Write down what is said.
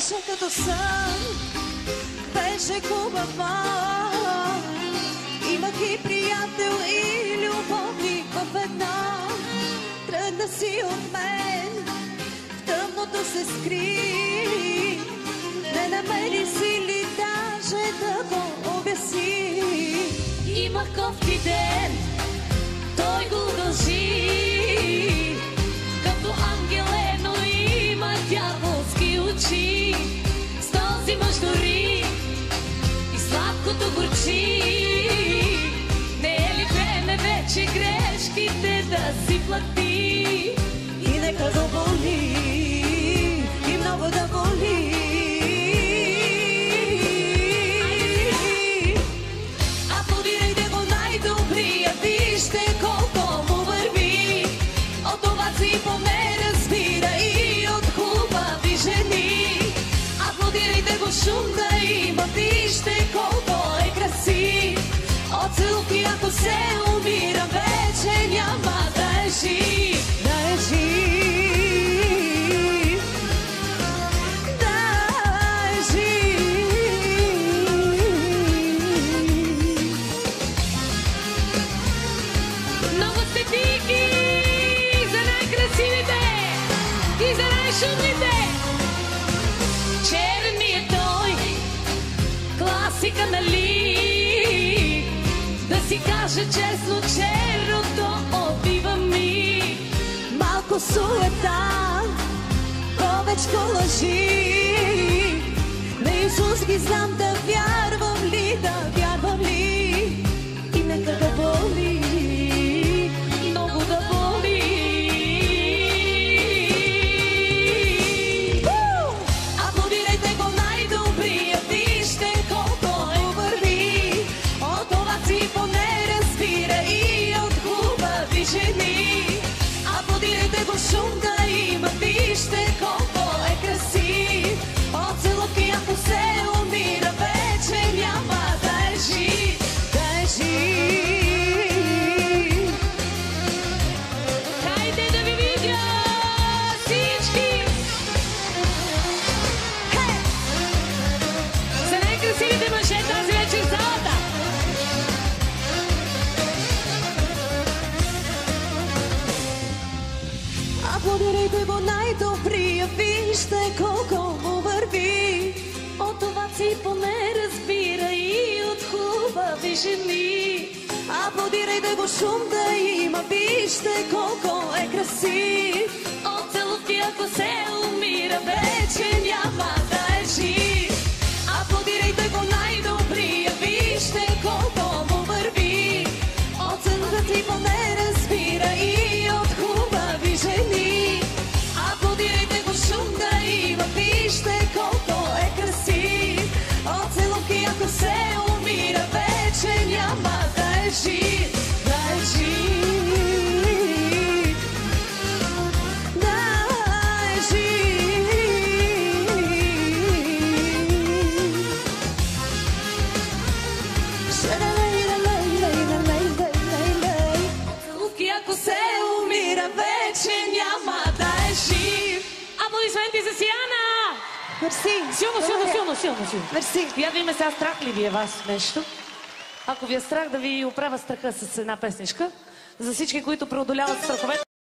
Беше като сън, беше хубава. Имах и приятел и любовник в една. Тръгна си от мен, в тъмното се скри. Не намери сили даже да го обясни. Имах кофти ден, той го дължи. Като ангеле, но има дяволски очи. С този мъж дори и сладкото горчи. Не е ли време вече грешките да си плати? И нека да боли, и много да боли. Аплодирайте го най-добрия, вижте колко му върви. От овации поне разбира и от хубави жени. Аплодирайте го, шум да има, вижте колко е красив. От целуки ако се умира, вече няма да е жив. Да е жив, да е жив. Много сте тихи за най-красивите и за най-шумните. Черни е той, класика, нали? Да си кажа честно, черното отбива ми. Малко суета, повечко лъжи. На Исус ги знам, да вярвам ли, да вярвам ли. И нека да боли, много да боли. Аплодирайте го най-добрия, вижте колко е върви. От овации поне разбира и от хубави жени. Аплодирайте го, шум да има, вижте колко е красив. От целувки ако се умира, вече няма да е жив. Да е жив. Хайде да ви видя всички. За най-красивите мъже тази вечер в залата. Аплодирайте го най-добрия, вижте колко му върви. От овации поне разбира и от хубави жени. Аплодирайте го, шум да има, вижте колко е красив. От целувки ако се умира, вече няма да е жив. Аплодирайте го най-добрия, вижте колко му върви. От целувки поне разбира и от хубави жени. Аплодирайте го, шум да има, вижте колко е красив. От целувки ако се умира, вече няма да е жив. Да е жив, да е жив. Целувки ако се умира, вече няма да е жив. Аплодисменти за Сияна! Мерси. Силно. Мерси. Я да има сега страх ли ви е вас нещо? Ако ви е страх, да ви оправя страха с една песничка. За всички, които преодоляват страховете.